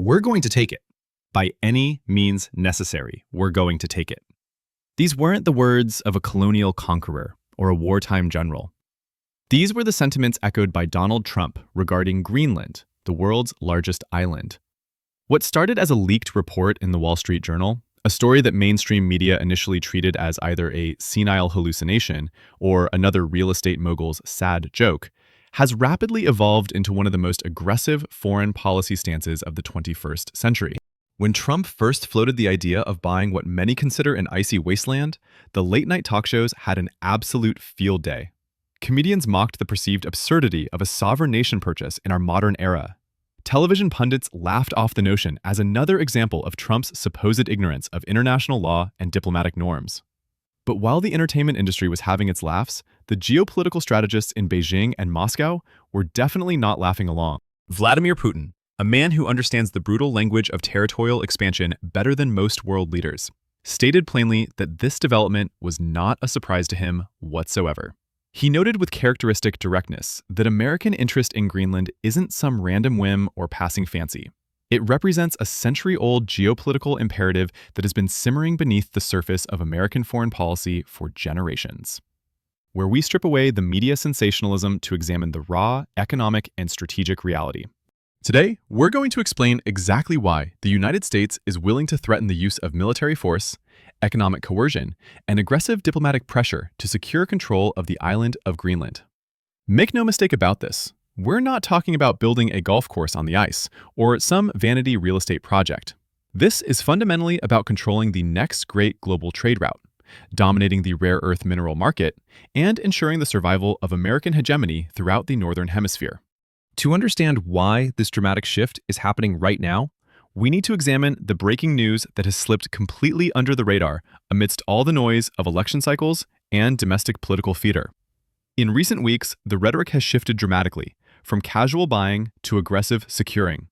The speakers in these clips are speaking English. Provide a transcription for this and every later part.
We're going to take it. By any means necessary, we're going to take it. These weren't the words of a colonial conqueror or a wartime general. These were the sentiments echoed by Donald Trump regarding Greenland, the world's largest island. What started as a leaked report in the Wall Street Journal, a story that mainstream media initially treated as either a senile hallucination or another real estate mogul's sad joke, has rapidly evolved into one of the most aggressive foreign policy stances of the 21st century. When Trump first floated the idea of buying what many consider an icy wasteland, the late-night talk shows had an absolute field day. Comedians mocked the perceived absurdity of a sovereign nation purchase in our modern era. Television pundits laughed off the notion as another example of Trump's supposed ignorance of international law and diplomatic norms. But while the entertainment industry was having its laughs, the geopolitical strategists in Beijing and Moscow were definitely not laughing along. Vladimir Putin, a man who understands the brutal language of territorial expansion better than most world leaders, stated plainly that this development was not a surprise to him whatsoever. He noted with characteristic directness that American interest in Greenland isn't some random whim or passing fancy. It represents a century-old geopolitical imperative that has been simmering beneath the surface of American foreign policy for generations. Where we strip away the media sensationalism to examine the raw, economic, and strategic reality. Today, we're going to explain exactly why the United States is willing to threaten the use of military force, economic coercion, and aggressive diplomatic pressure to secure control of the island of Greenland. Make no mistake about this. We're not talking about building a golf course on the ice or some vanity real estate project. This is fundamentally about controlling the next great global trade route, dominating the rare earth mineral market, and ensuring the survival of American hegemony throughout the Northern Hemisphere. To understand why this dramatic shift is happening right now, we need to examine the breaking news that has slipped completely under the radar amidst all the noise of election cycles and domestic political theater. In recent weeks, the rhetoric has shifted dramatically, from casual buying to aggressive securing.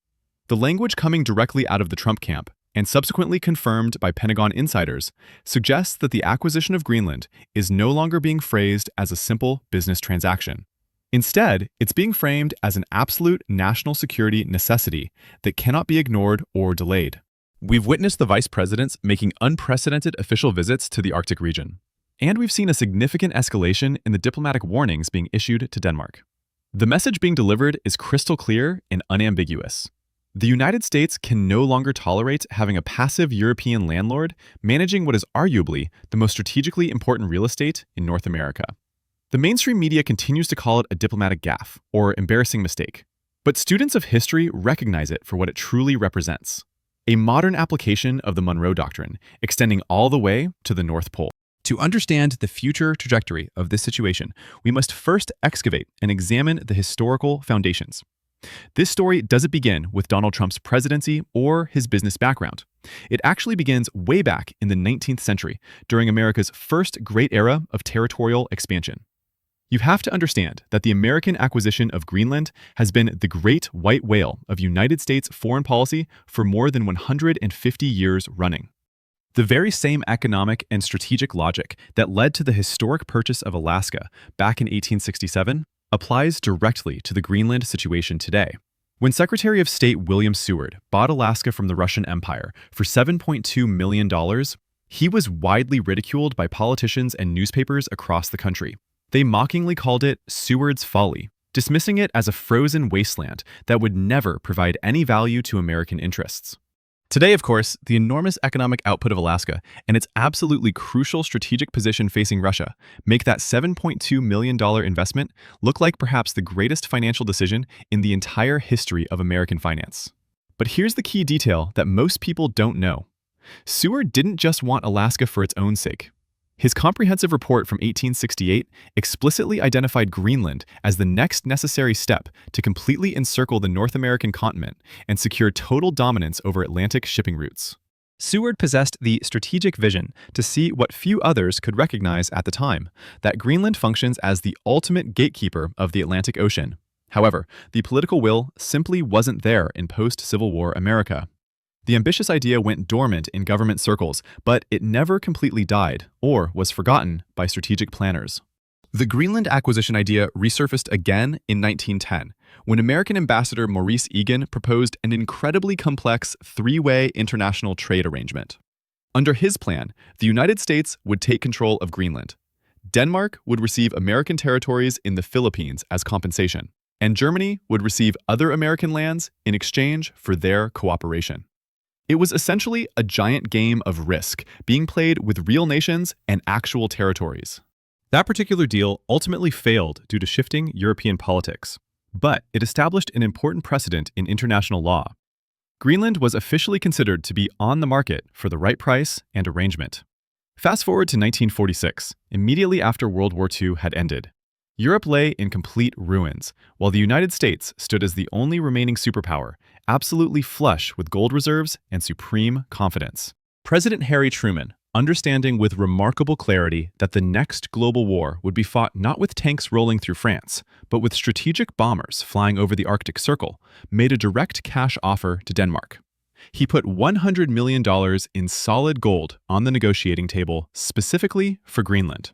The language coming directly out of the Trump camp, and subsequently confirmed by Pentagon insiders, suggests that the acquisition of Greenland is no longer being phrased as a simple business transaction. Instead, it's being framed as an absolute national security necessity that cannot be ignored or delayed. We've witnessed the vice presidents making unprecedented official visits to the Arctic region. And we've seen a significant escalation in the diplomatic warnings being issued to Denmark. The message being delivered is crystal clear and unambiguous. The United States can no longer tolerate having a passive European landlord managing what is arguably the most strategically important real estate in North America. The mainstream media continues to call it a diplomatic gaffe or embarrassing mistake, but students of history recognize it for what it truly represents: a modern application of the Monroe Doctrine, extending all the way to the North Pole. To understand the future trajectory of this situation, we must first excavate and examine the historical foundations. This story doesn't begin with Donald Trump's presidency or his business background. It actually begins way back in the 19th century, during America's first great era of territorial expansion. You have to understand that the American acquisition of Greenland has been the great white whale of United States foreign policy for more than 150 years running. The very same economic and strategic logic that led to the historic purchase of Alaska back in 1867 applies directly to the Greenland situation today. When Secretary of State William Seward bought Alaska from the Russian Empire for $7.2 million, he was widely ridiculed by politicians and newspapers across the country. They mockingly called it Seward's folly, dismissing it as a frozen wasteland that would never provide any value to American interests. Today, of course, the enormous economic output of Alaska and its absolutely crucial strategic position facing Russia make that $7.2 million investment look like perhaps the greatest financial decision in the entire history of American finance. But here's the key detail that most people don't know. Seward didn't just want Alaska for its own sake. His comprehensive report from 1868 explicitly identified Greenland as the next necessary step to completely encircle the North American continent and secure total dominance over Atlantic shipping routes. Seward possessed the strategic vision to see what few others could recognize at the time, that Greenland functions as the ultimate gatekeeper of the Atlantic Ocean. However, the political will simply wasn't there in post-Civil War America. The ambitious idea went dormant in government circles, but it never completely died or was forgotten by strategic planners. The Greenland acquisition idea resurfaced again in 1910, when American Ambassador Maurice Egan proposed an incredibly complex three-way international trade arrangement. Under his plan, the United States would take control of Greenland. Denmark would receive American territories in the Philippines as compensation, and Germany would receive other American lands in exchange for their cooperation. It was essentially a giant game of Risk, being played with real nations and actual territories. That particular deal ultimately failed due to shifting European politics, but it established an important precedent in international law. Greenland was officially considered to be on the market for the right price and arrangement. Fast forward to 1946, immediately after World War II had ended. Europe lay in complete ruins, while the United States stood as the only remaining superpower, absolutely flush with gold reserves and supreme confidence. President Harry Truman, understanding with remarkable clarity that the next global war would be fought not with tanks rolling through France, but with strategic bombers flying over the Arctic Circle, made a direct cash offer to Denmark. He put $100 million in solid gold on the negotiating table specifically for Greenland.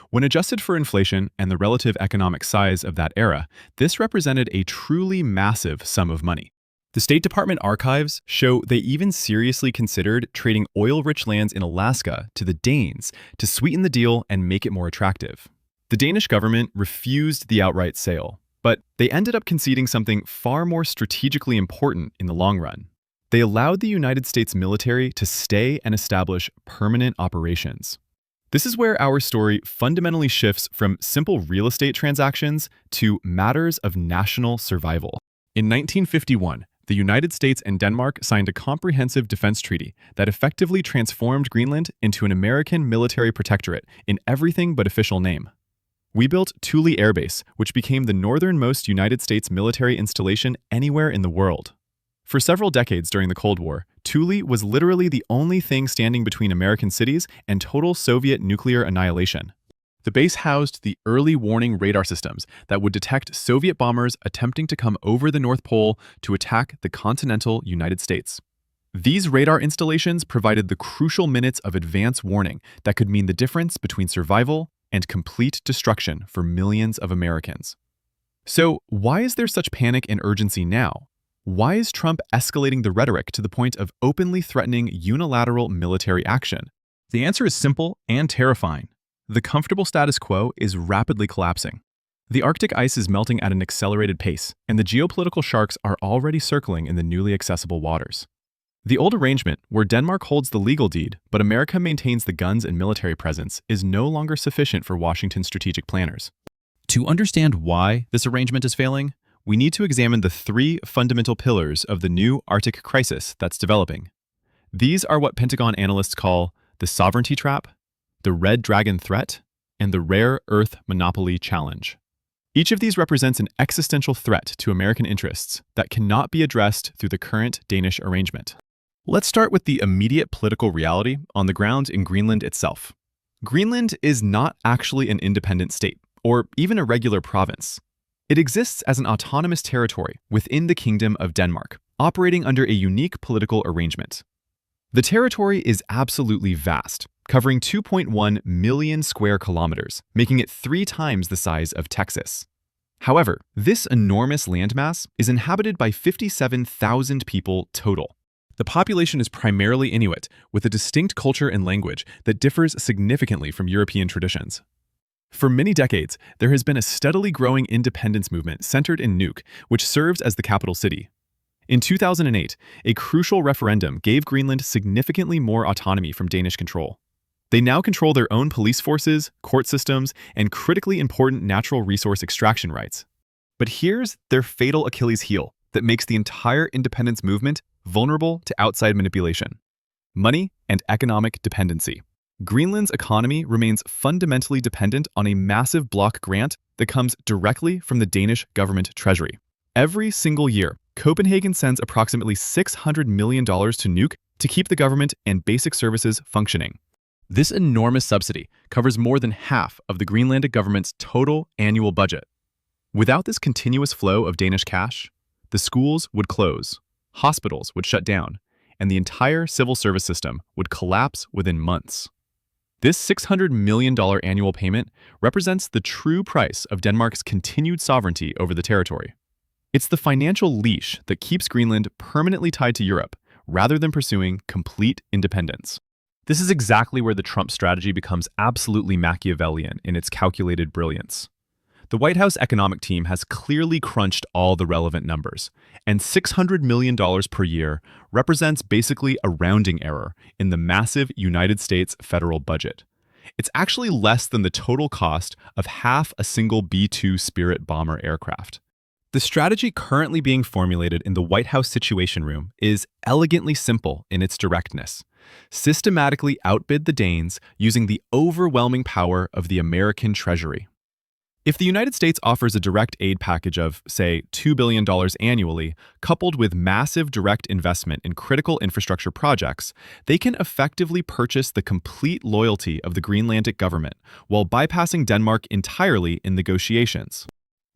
When adjusted for inflation and the relative economic size of that era, this represented a truly massive sum of money. The State Department archives show they even seriously considered trading oil-rich lands in Alaska to the Danes to sweeten the deal and make it more attractive. The Danish government refused the outright sale, but they ended up conceding something far more strategically important in the long run. They allowed the United States military to stay and establish permanent operations. This is where our story fundamentally shifts from simple real estate transactions to matters of national survival. In 1951, the United States and Denmark signed a comprehensive defense treaty that effectively transformed Greenland into an American military protectorate in everything but official name. We built Thule Air Base, which became the northernmost United States military installation anywhere in the world. For several decades during the Cold War, Thule was literally the only thing standing between American cities and total Soviet nuclear annihilation. The base housed the early warning radar systems that would detect Soviet bombers attempting to come over the North Pole to attack the continental United States. These radar installations provided the crucial minutes of advance warning that could mean the difference between survival and complete destruction for millions of Americans. So, why is there such panic and urgency now? Why is Trump escalating the rhetoric to the point of openly threatening unilateral military action? The answer is simple and terrifying. The comfortable status quo is rapidly collapsing. The Arctic ice is melting at an accelerated pace, and the geopolitical sharks are already circling in the newly accessible waters. The old arrangement, where Denmark holds the legal deed, but America maintains the guns and military presence, is no longer sufficient for Washington's strategic planners. To understand why this arrangement is failing, we need to examine the three fundamental pillars of the new Arctic crisis that's developing. These are what Pentagon analysts call the sovereignty trap, the red dragon threat, and the rare earth monopoly challenge. Each of these represents an existential threat to American interests that cannot be addressed through the current Danish arrangement. Let's start with the immediate political reality on the ground in Greenland itself. Greenland is not actually an independent state, or even a regular province. It exists as an autonomous territory within the Kingdom of Denmark, operating under a unique political arrangement. The territory is absolutely vast, covering 2.1 million square kilometers, making it 3 times the size of Texas. However, this enormous landmass is inhabited by 57,000 people total. The population is primarily Inuit, with a distinct culture and language that differs significantly from European traditions. For many decades, there has been a steadily growing independence movement centered in Nuuk, which serves as the capital city. In 2008, a crucial referendum gave Greenland significantly more autonomy from Danish control. They now control their own police forces, court systems, and critically important natural resource extraction rights. But here's their fatal Achilles heel that makes the entire independence movement vulnerable to outside manipulation: money and economic dependency. Greenland's economy remains fundamentally dependent on a massive block grant that comes directly from the Danish government treasury. Every single year, Copenhagen sends approximately $600 million to Nuuk to keep the government and basic services functioning. This enormous subsidy covers more than half of the Greenlandic government's total annual budget. Without this continuous flow of Danish cash, the schools would close, hospitals would shut down, and the entire civil service system would collapse within months. This $600 million annual payment represents the true price of Denmark's continued sovereignty over the territory. It's the financial leash that keeps Greenland permanently tied to Europe, rather than pursuing complete independence. This is exactly where the Trump strategy becomes absolutely Machiavellian in its calculated brilliance. The White House economic team has clearly crunched all the relevant numbers, and $600 million per year represents basically a rounding error in the massive United States federal budget. It's actually less than the total cost of half a single B-2 Spirit bomber aircraft. The strategy currently being formulated in the White House Situation Room is elegantly simple in its directness. Systematically outbid the Danes using the overwhelming power of the American Treasury. If the United States offers a direct aid package of, say, $2 billion annually, coupled with massive direct investment in critical infrastructure projects, they can effectively purchase the complete loyalty of the Greenlandic government while bypassing Denmark entirely in negotiations.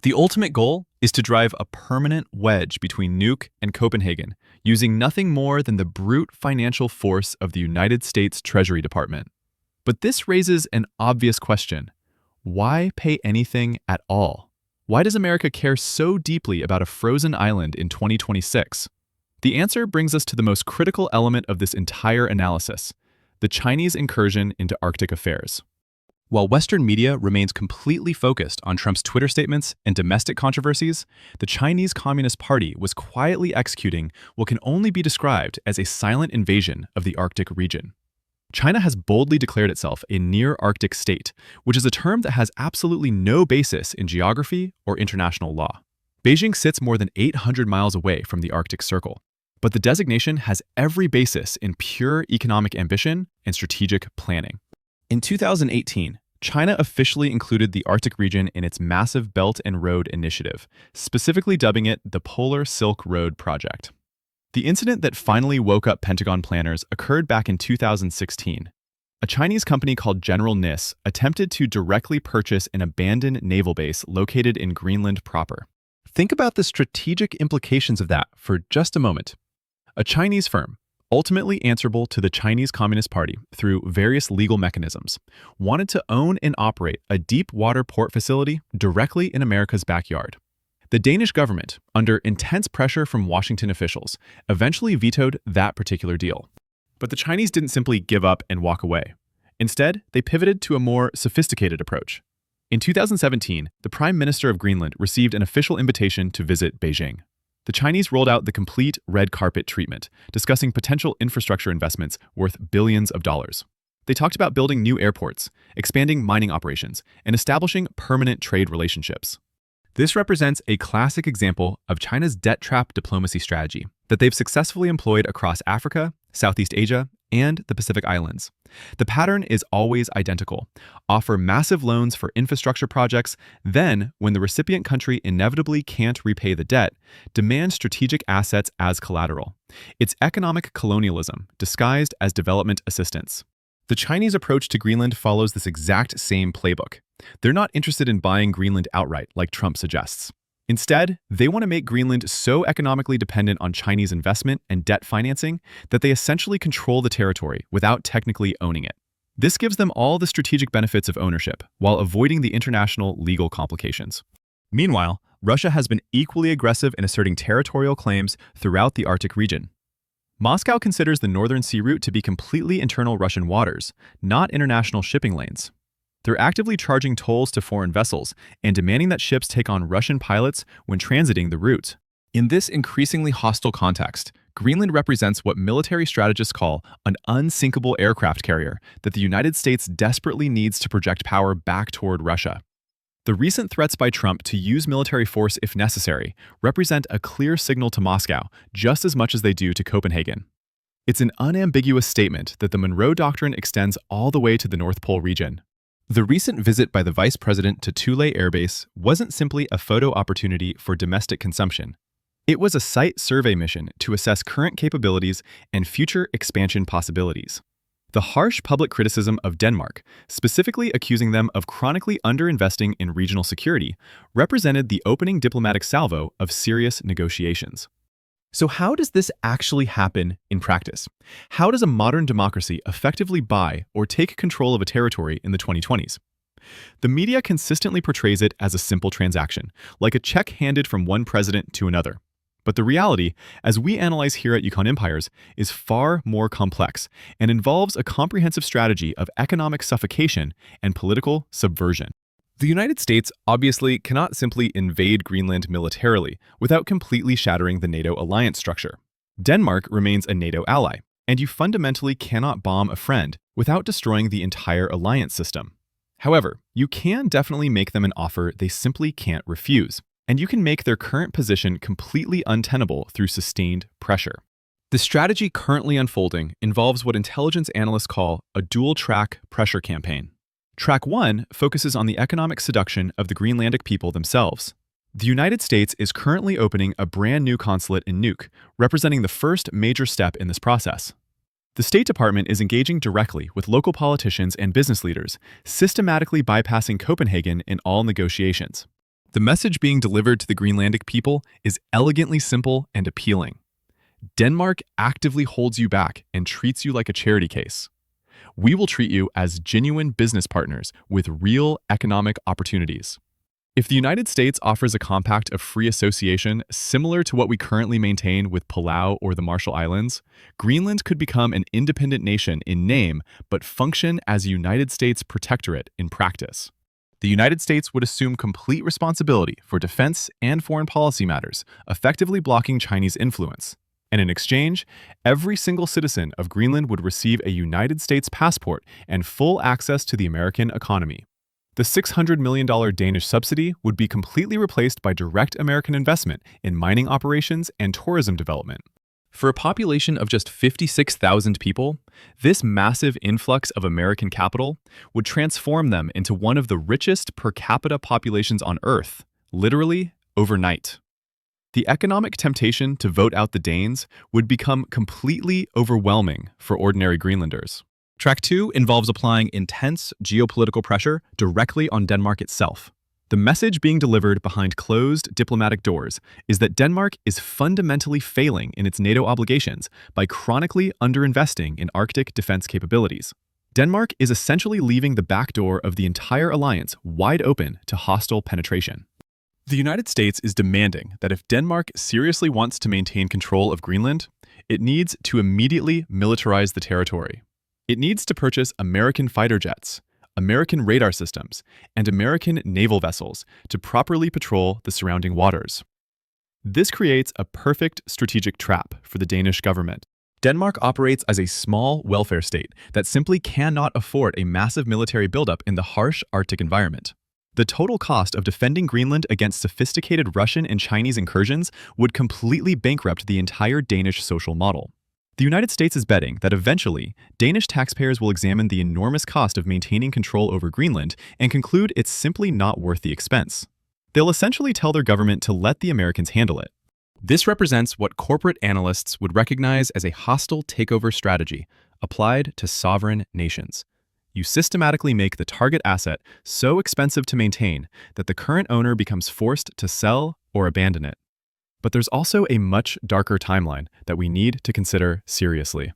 The ultimate goal is to drive a permanent wedge between Nuuk and Copenhagen, using nothing more than the brute financial force of the United States Treasury Department. But this raises an obvious question. Why pay anything at all? Why does America care so deeply about a frozen island in 2026? The answer brings us to the most critical element of this entire analysis, the Chinese incursion into Arctic affairs. While Western media remains completely focused on Trump's Twitter statements and domestic controversies, the Chinese Communist Party was quietly executing what can only be described as a silent invasion of the Arctic region. China has boldly declared itself a near-Arctic state, which is a term that has absolutely no basis in geography or international law. Beijing sits more than 800 miles away from the Arctic Circle, but the designation has every basis in pure economic ambition and strategic planning. In 2018, China officially included the Arctic region in its massive Belt and Road Initiative, specifically dubbing it the Polar Silk Road Project. The incident that finally woke up Pentagon planners occurred back in 2016. A Chinese company called General Nis attempted to directly purchase an abandoned naval base located in Greenland proper. Think about the strategic implications of that for just a moment. A Chinese firm, ultimately answerable to the Chinese Communist Party through various legal mechanisms, wanted to own and operate a deep water port facility directly in America's backyard. The Danish government, under intense pressure from Washington officials, eventually vetoed that particular deal. But the Chinese didn't simply give up and walk away. Instead, they pivoted to a more sophisticated approach. In 2017, the Prime Minister of Greenland received an official invitation to visit Beijing. The Chinese rolled out the complete red carpet treatment, discussing potential infrastructure investments worth billions of dollars. They talked about building new airports, expanding mining operations, and establishing permanent trade relationships. This represents a classic example of China's debt trap diplomacy strategy that they've successfully employed across Africa, Southeast Asia, and the Pacific Islands. The pattern is always identical. Offer massive loans for infrastructure projects, then, when the recipient country inevitably can't repay the debt, demand strategic assets as collateral. It's economic colonialism, disguised as development assistance. The Chinese approach to Greenland follows this exact same playbook. They're not interested in buying Greenland outright, like Trump suggests. Instead, they want to make Greenland so economically dependent on Chinese investment and debt financing that they essentially control the territory without technically owning it. This gives them all the strategic benefits of ownership, while avoiding the international legal complications. Meanwhile, Russia has been equally aggressive in asserting territorial claims throughout the Arctic region. Moscow considers the Northern Sea route to be completely internal Russian waters, not international shipping lanes. They're actively charging tolls to foreign vessels and demanding that ships take on Russian pilots when transiting the route. In this increasingly hostile context, Greenland represents what military strategists call an unsinkable aircraft carrier that the United States desperately needs to project power back toward Russia. The recent threats by Trump to use military force if necessary represent a clear signal to Moscow just as much as they do to Copenhagen. It's an unambiguous statement that the Monroe Doctrine extends all the way to the North Pole region. The recent visit by the vice president to Thule Air Base wasn't simply a photo opportunity for domestic consumption. It was a site survey mission to assess current capabilities and future expansion possibilities. The harsh public criticism of Denmark, specifically accusing them of chronically underinvesting in regional security, represented the opening diplomatic salvo of serious negotiations. So how does this actually happen in practice? How does a modern democracy effectively buy or take control of a territory in the 2020s? The media consistently portrays it as a simple transaction, like a check handed from one president to another. But the reality, as we analyze here at Yukon Empires, is far more complex and involves a comprehensive strategy of economic suffocation and political subversion. The United States obviously cannot simply invade Greenland militarily without completely shattering the NATO alliance structure. Denmark remains a NATO ally, and you fundamentally cannot bomb a friend without destroying the entire alliance system. However, you can definitely make them an offer they simply can't refuse, and you can make their current position completely untenable through sustained pressure. The strategy currently unfolding involves what intelligence analysts call a dual-track pressure campaign. Track 1 focuses on the economic seduction of the Greenlandic people themselves. The United States is currently opening a brand new consulate in Nuuk, representing the first major step in this process. The State Department is engaging directly with local politicians and business leaders, systematically bypassing Copenhagen in all negotiations. The message being delivered to the Greenlandic people is elegantly simple and appealing. Denmark actively holds you back and treats you like a charity case. We will treat you as genuine business partners with real economic opportunities. If the United States offers a compact of free association similar to what we currently maintain with Palau or the Marshall Islands, Greenland could become an independent nation in name but function as a United States protectorate in practice. The United States would assume complete responsibility for defense and foreign policy matters, effectively blocking Chinese influence. And in exchange, every single citizen of Greenland would receive a United States passport and full access to the American economy. The $600 million Danish subsidy would be completely replaced by direct American investment in mining operations and tourism development. For a population of just 56,000 people, this massive influx of American capital would transform them into one of the richest per capita populations on Earth, literally overnight. The economic temptation to vote out the Danes would become completely overwhelming for ordinary Greenlanders. Track 2 involves applying intense geopolitical pressure directly on Denmark itself. The message being delivered behind closed diplomatic doors is that Denmark is fundamentally failing in its NATO obligations by chronically underinvesting in Arctic defense capabilities. Denmark is essentially leaving the back door of the entire alliance wide open to hostile penetration. The United States is demanding that if Denmark seriously wants to maintain control of Greenland, it needs to immediately militarize the territory. It needs to purchase American fighter jets, American radar systems, and American naval vessels to properly patrol the surrounding waters. This creates a perfect strategic trap for the Danish government. Denmark operates as a small welfare state that simply cannot afford a massive military buildup in the harsh Arctic environment. The total cost of defending Greenland against sophisticated Russian and Chinese incursions would completely bankrupt the entire Danish social model. The United States is betting that eventually, Danish taxpayers will examine the enormous cost of maintaining control over Greenland and conclude it's simply not worth the expense. They'll essentially tell their government to let the Americans handle it. This represents what corporate analysts would recognize as a hostile takeover strategy applied to sovereign nations. You systematically make the target asset so expensive to maintain that the current owner becomes forced to sell or abandon it. But there's also a much darker timeline that we need to consider seriously.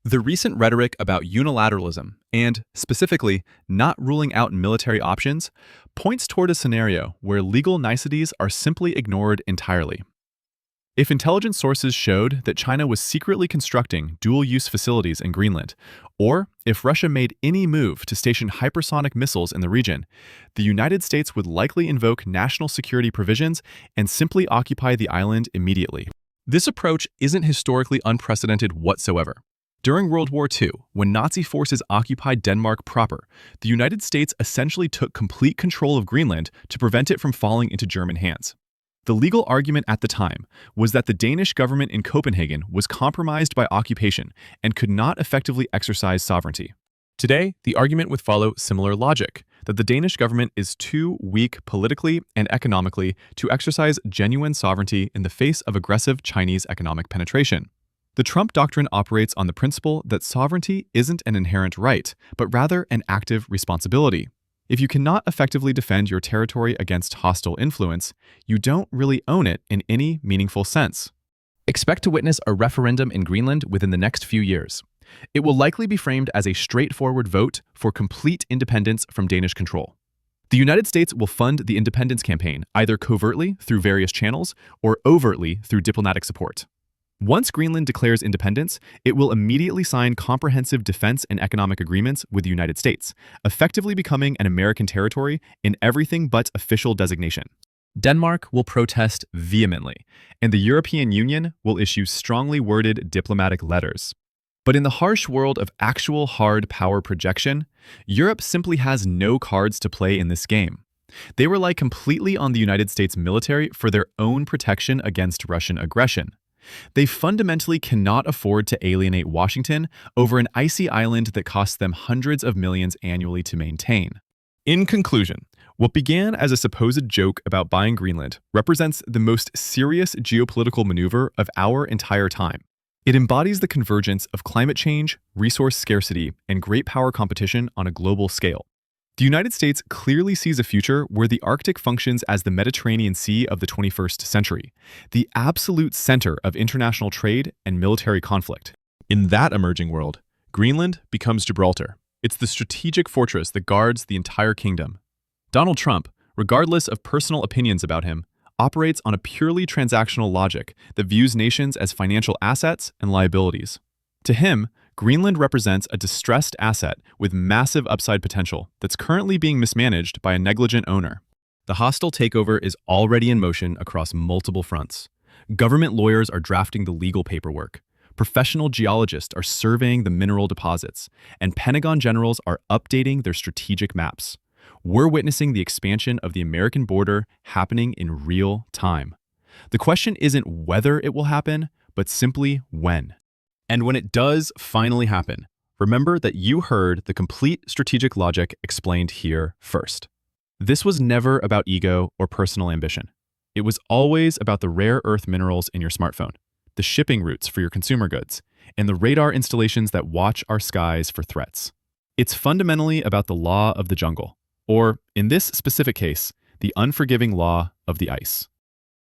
The recent rhetoric about unilateralism and, specifically, not ruling out military options points toward a scenario where legal niceties are simply ignored entirely. If intelligence sources showed that China was secretly constructing dual-use facilities in Greenland, or if Russia made any move to station hypersonic missiles in the region, the United States would likely invoke national security provisions and simply occupy the island immediately. This approach isn't historically unprecedented whatsoever. During World War II, when Nazi forces occupied Denmark proper, the United States essentially took complete control of Greenland to prevent it from falling into German hands. The legal argument at the time was that the Danish government in Copenhagen was compromised by occupation and could not effectively exercise sovereignty. Today, the argument would follow similar logic, that the Danish government is too weak politically and economically to exercise genuine sovereignty in the face of aggressive Chinese economic penetration. The Trump doctrine operates on the principle that sovereignty isn't an inherent right, but rather an active responsibility. If you cannot effectively defend your territory against hostile influence, you don't really own it in any meaningful sense. Expect to witness a referendum in Greenland within the next few years. It will likely be framed as a straightforward vote for complete independence from Danish control. The United States will fund the independence campaign either covertly through various channels or overtly through diplomatic support. Once Greenland declares independence, it will immediately sign comprehensive defense and economic agreements with the United States, effectively becoming an American territory in everything but official designation. Denmark will protest vehemently, and the European Union will issue strongly worded diplomatic letters. But in the harsh world of actual hard power projection, Europe simply has no cards to play in this game. They rely completely on the United States military for their own protection against Russian aggression. They fundamentally cannot afford to alienate Washington over an icy island that costs them hundreds of millions annually to maintain. In conclusion, what began as a supposed joke about buying Greenland represents the most serious geopolitical maneuver of our entire time. It embodies the convergence of climate change, resource scarcity, and great power competition on a global scale. The United States clearly sees a future where the Arctic functions as the Mediterranean Sea of the 21st century, the absolute center of international trade and military conflict. In that emerging world, Greenland becomes Gibraltar. It's the strategic fortress that guards the entire kingdom. Donald Trump, regardless of personal opinions about him, operates on a purely transactional logic that views nations as financial assets and liabilities. To him, Greenland represents a distressed asset with massive upside potential that's currently being mismanaged by a negligent owner. The hostile takeover is already in motion across multiple fronts. Government lawyers are drafting the legal paperwork. Professional geologists are surveying the mineral deposits, and Pentagon generals are updating their strategic maps. We're witnessing the expansion of the American border happening in real time. The question isn't whether it will happen, but simply when. And when it does finally happen, remember that you heard the complete strategic logic explained here first. This was never about ego or personal ambition. It was always about the rare earth minerals in your smartphone, the shipping routes for your consumer goods, and the radar installations that watch our skies for threats. It's fundamentally about the law of the jungle, or, in this specific case, the unforgiving law of the ice.